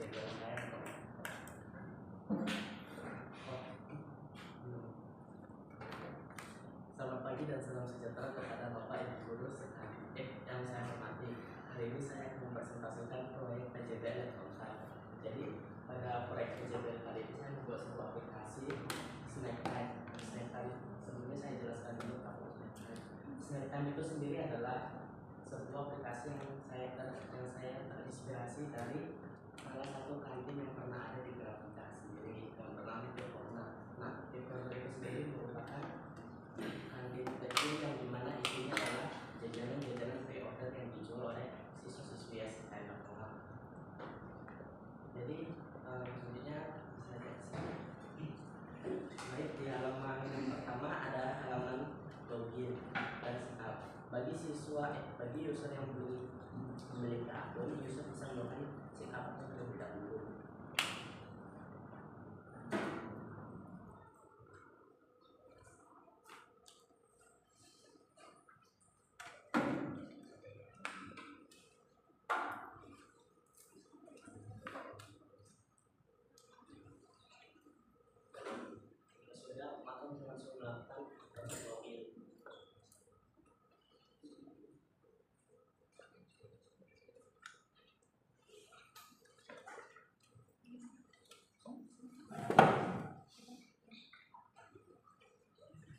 jajaran saya. Selamat pagi dan salam sejahtera kepada Bapak Ibu Guru yang saya hormati. Hari ini saya akan mempresentasikan proyek PJBL yang lengkap. Jadi pada proyek PJBL kali ini saya membuat sebuah aplikasi Snack Time. Sebelumnya saya jelaskan dulu apa Snack Time. Snack Time itu sendiri adalah sebuah aplikasi yang saya terinspirasi dari salah satu kantin yang pernah ada di Grafika sendiri, yang bernama Tirtona. Nah, Tirtona itu sendiri merupakan kantin kecil yang dimana isinya adalah jajanan-jajanan pre-order yang dijual oleh siswa-siswi STM berkelas. Jadi selanjutnya bisa lihat sini. Baik, di halaman yang pertama ada halaman login dan setup. Bagi user yang belum memiliki akun, user bisa melakukan sign up terlebih dahulu. Sudah, maka langsung melakukan proses login.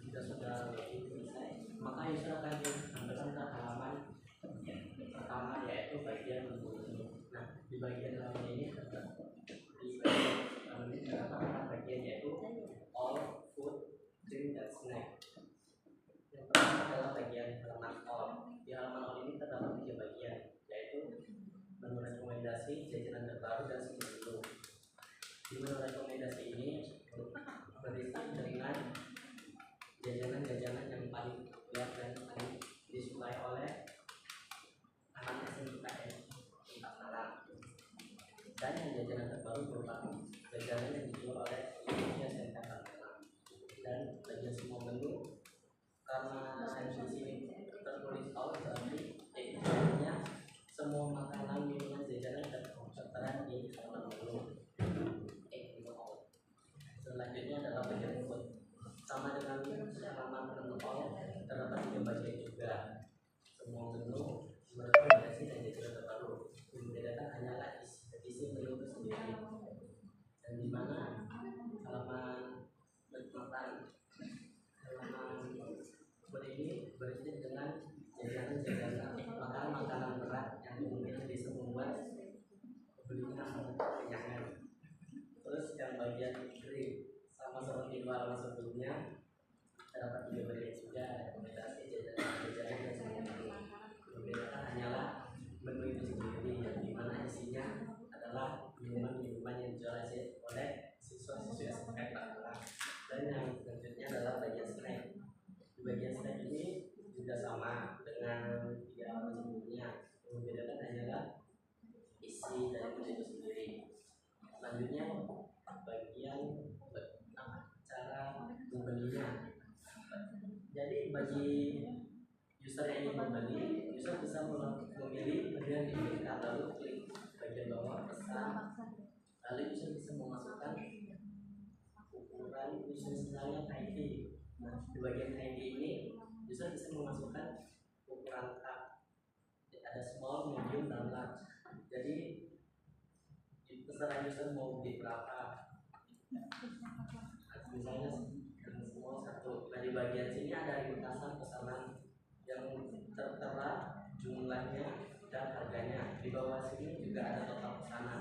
Jika sudah login selesai, maka user akan disampaikan ke halaman pertama, yaitu bagian menu. Nah, di bagian halaman ini terdapat bagian yaitu all food, drink, dan snack. Yang pertama adalah bagian halaman all. Di halaman all ini terdapat 3 bagian, yaitu menu rekomendasi, jajanan terbaru, dan menu. Di menu rekomendasi ini berisi dengan jajanan-jajanan yang paling populer dan paling disukai oleh anak SMKN tingkat Malang. Dan yang jajanan terbaru merupakan jajanan yang dijual oleh Indonesia Center Malang. Dan bagian semua menu, karena di sini tertulis all, berarti artinya semua makanan, minuman, jajanan tertera di halaman menu. Selanjutnya adalah bagian food. Sama dengan halaman menu all, terdapat 3 bagian juga. Semua menu, rekomendasi, dan jajanan terbaru. Yang membedakan hanyalah isi menu itu sendiri. Dan di mana halaman food ini berisi dengan jajanan makanan berat yang mungkin bisa membuat pembelinya sangat kekenyangan. Terus yang bagian drink, sama seperti halaman sebelumnya, terdapat 3 bagian juga, rekomendasi, jajanan, dan semua. Membedakan hanyalah menu itu sendiri, yang dimana isinya adalah minuman-minuman yang dijual oleh siswa-siswi SMK Pakulang. Dan yang selanjutnya adalah bagian snack. Di bagian snack ini juga sama dengan 3 halaman sebelumnya. Yang membedakan hanyalah isi dari menu itu sendiri. Selanjutnya bagian cara membelinya. Jadi bagi user yang ingin membeli, user bisa memilih bagian diinginkan, lalu klik bagian bawah pesan, lalu user bisa memasukkan ukuran misalnya KIV. Nah, di bagian KIV ini user bisa memasukkan ukuran cup, ada small, medium, dan large. Jadi terserah user mau beli berapa. Misalnya small 1. Nah, di bagian sini ada ringkasan pesanan yang tertera jumlahnya dan harganya. Di bawah sini juga ada total pesanan.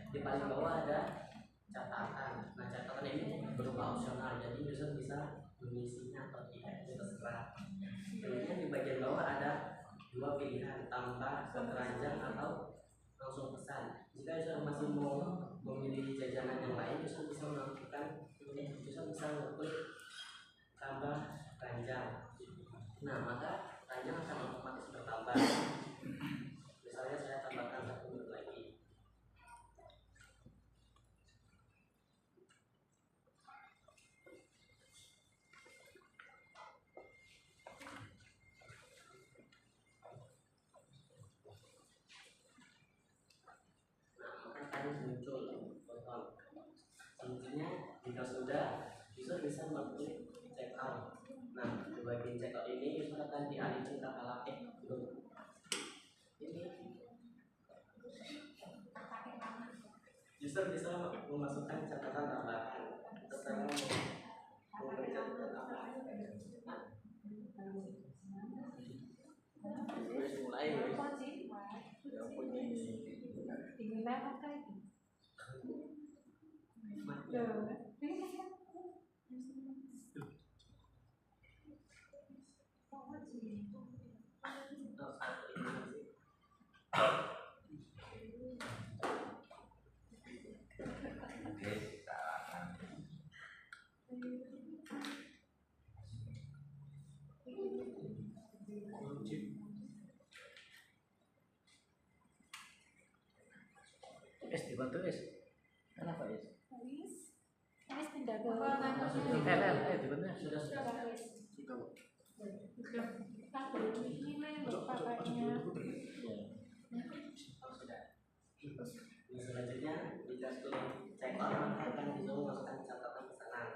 Di paling bawah ada catatan. Nah, catatan ini berupa opsional, jadi user bisa mengisinya atau tidak, itu terserah. Kemudian di bagian bawah ada 2 pilihan, tambah ke keranjang atau langsung pesan. Jika user masih mau memilih jajanan yang lain, user bisa melakukan user bisa mengklik tambah keranjang. Nah, maka keranjang akan otomatis bertambah. Misalnya saya tambahkan 1 menit lagi. Nah, maka Jika sudah, user bisa mengklik check out. Nah, di bagian check out ini user akan dialihkan ke halaman ini. User bisa memasukkan catatan tambahan terserah mau mencatat apa. Mulai dibantu kenapa pindah ke dibantu sudah selanjutnya jika sudah check out maka akan disuruh masukkan catatan pesanan.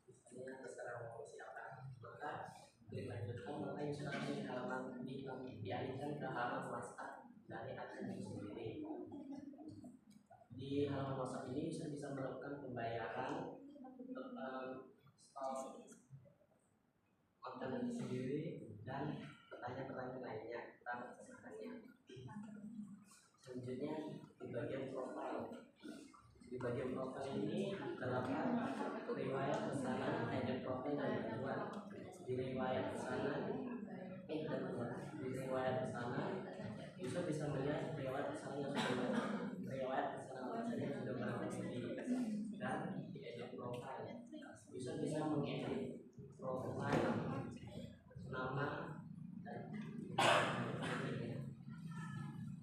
Misalnya terserah mau siapa, maka dilanjutkan maka user akan di halaman dialihkan ke halaman WhatsApp dari admin sendiri. Di halaman WhatsApp ini user bisa melakukan pembayaran stok makanan sendiri dan pertanyaan-pertanyaan lainnya tentang pesanannya. Selanjutnya di bagian profile. Di bagian profile ini terdapat riwayat pesanan, edit profil dan bantuan. Di riwayat pesanan, di riwayat pesanan, user bisa melihat riwayat pesanan yang sudah riwayat pesanan yang sudah berhenti dan di edit profile. User bisa mengedit profile, nama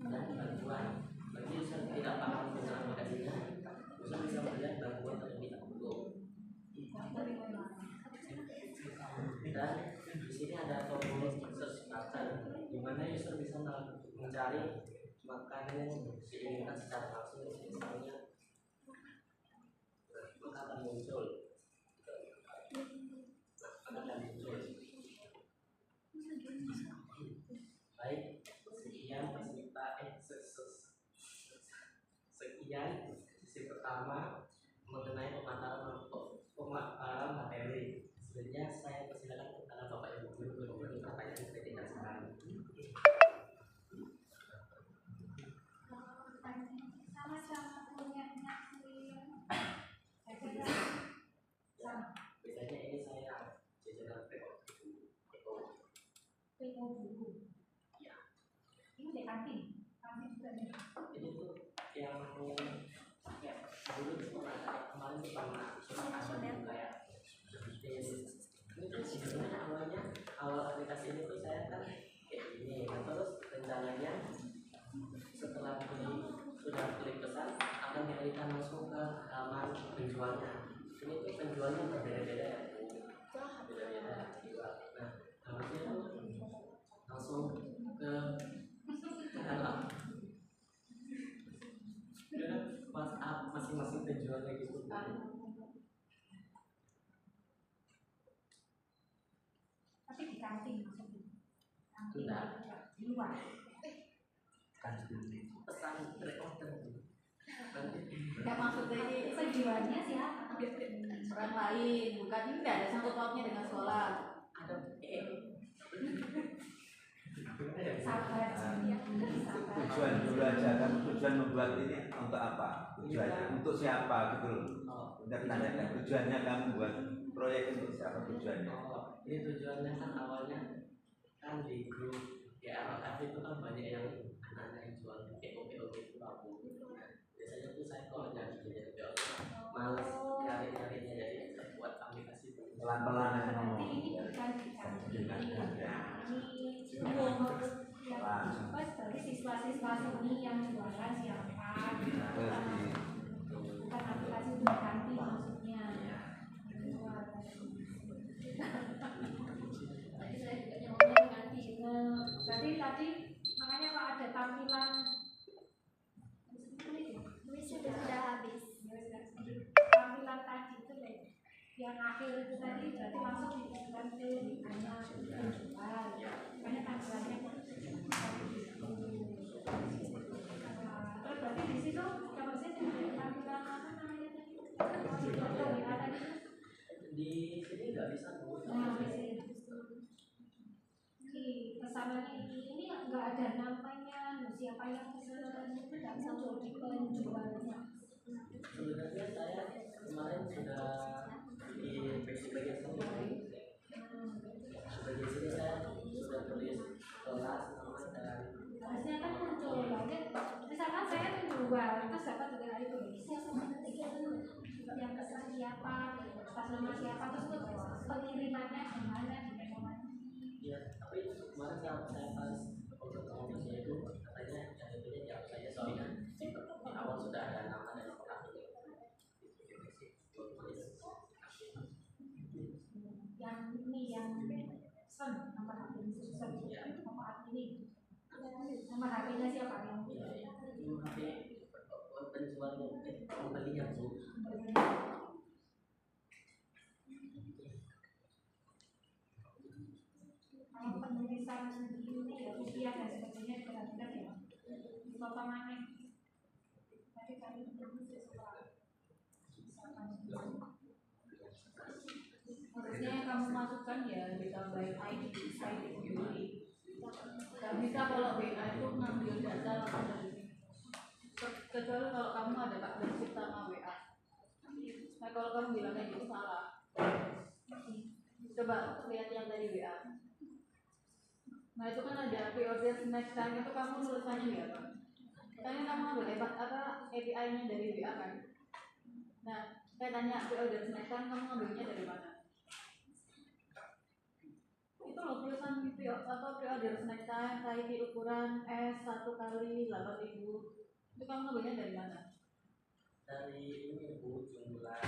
dan bantuan. Bagi user tidak paham dengan aplikasinya, user bisa melihat bantuan terlebih dahulu. Dan di sini ada tombol search button, di mana user bisa mencari makanan yang diinginkan secara langsung. Misalnya, maka akan muncul. Baik, sekian sesi pertama mengenai pemaparan materi. Selanjutnya saya persilakan kepada Bapak Ibu guru pertanyaan kritik dan saran. Biasanya ini saya jajaran ya. Ini di kantin juga nih. Ini tuh yang ya, dulu tuh pernah kemarin tuh pernah kayak ini tuh sebenarnya awal aplikasi ini tuh saya kan kayak gini. Nah, terus rencananya setelah sudah klik pesan akan dialihkan langsung ke halaman penjualnya. Ini tuh penjualnya berbeda-beda ya, beda-beda. Nah, harusnya tuh langsung ke halaman WhatsApp masing-masing penjualnya gitu. Tapi di kantin maksudnya. Enggak. Di luar. Pesan pre-order. Enggak maksudnya ini penjualnya siapa? Orang lain, bukan ini enggak ada sangkut pautnya dengan sekolah. Ada Sabar. Tujuan dulu aja kan, tujuan membuat ini untuk apa? Tujuannya untuk siapa gitu loh. Benar tanyakan tujuannya kamu buat proyek untuk siapa tujuannya? Ini tujuannya kan awalnya kan di grup GRF itu kan banyak yang anak-anak yang jual PO gitu aku. Biasanya tuh saya kalau nyari PO males nyari-nyarinya, jadi saya buat aplikasi Pelan-pelan ngomong. Ini bukan di kantin. Dari siswa-siswa sini yang jualan siapa? Bukan aplikasi untuk kantin maksudnya. Tadi saya juga nyambungnya kantin. Berarti tadi makanya kalau ada tampilan ini sudah habis. Tampilan tadi siapa yang pesen itu tidak muncul di penjualnya. Sebenarnya saya kemarin sudah di bagian sini. Bagian sini saya sudah tulis kelas nama dan Harusnya kan muncul banget. Misalkan saya menjual, terus dapat juga dari tulisnya sama ketiga yang pesan siapa, pas nama siapa, terus pengirimannya kemana, ya, tapi kemarin saya pas ngobrol itu katanya yang itunya jawab saya soalnya di awal sudah ada nama dan orang. yang ini yang sen nomor HP sen nomor HP ini nomor HP-nya siapa yang Penjualnya pembelinya bu. kalau penulisan ini ya usia dan sebagainya diperhatikan ya di kota mana tapi kali ini harusnya yang kamu masukkan ya ditambahin ID sendiri. Gak bisa kalau WA itu ngambil data langsung dari sini. Kecuali kalau kamu ada tak bersih sama WA. Nah kalau kamu bilangnya gitu salah. Coba lihat yang dari WA. Nah itu kan ada pre-order next time itu kamu tulisannya ya apa? Kayaknya kamu ambil API-nya dari WA kan? Nah saya tanya pre-order next time kamu ngambilnya dari mana? Itu loh tulisan pre-order snack time ID ukuran S 1 kali 8.000 itu kamu ngambilnya dari mana? Dari ini bu jumlah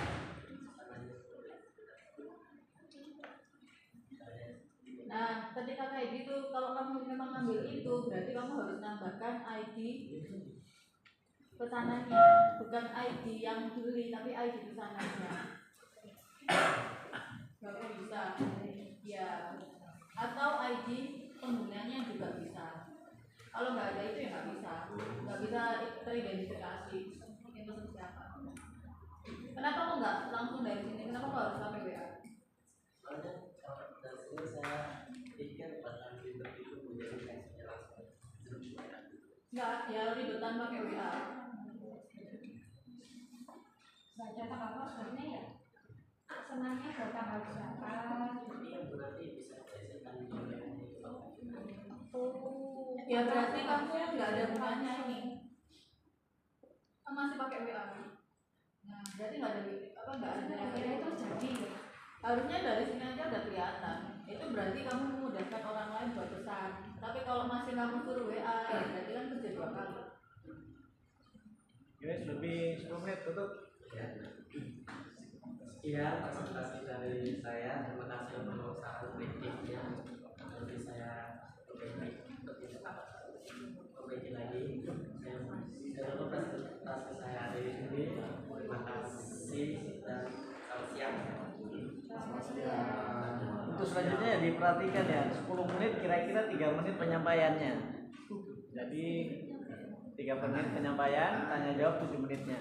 Nah ketika kayak gitu kalau kamu memang ngambil itu berarti kamu harus nambahkan ID pesanannya, bukan ID yang beli tapi ID pesanannya. Kalau bisa ya, atau ID penggunanya juga bisa. Kalau nggak ada itu ya nggak bisa teridentifikasi itu seperti apa. Kenapa kok nggak langsung dari sini? Kenapa kok harus pakai WA? soalnya kalau dari sini saya pikir bahkan ribet itu menjadi langsung Nggak, ya ribetan pakai WA. baca apa sebenarnya ya senangnya buat tanggal berapa iya berarti bisa disesuaikan Ya berarti kamu nggak ada gunanya ini. Kamu masih pakai WA. Nah, berarti nggak ada itu jadi harusnya dari sini aja udah kelihatan. Itu berarti kamu memudahkan orang lain buat pesan. Tapi kalau masih kamu suruh WA, ya berarti kan kerja 2 kali. Guys, lebih 10 menit tutup. Sekian presentasi dari saya. Terima kasih untuk saran kritiknya. Nanti saya perbaiki lagi. Saya tutup presentasi saya hari ini. Terima kasih dan selamat siang. Untuk selanjutnya ya diperhatikan ya 10 menit kira-kira 3 menit penyampaiannya. Jadi 3 menit penyampaian, tanya jawab 7 menitnya.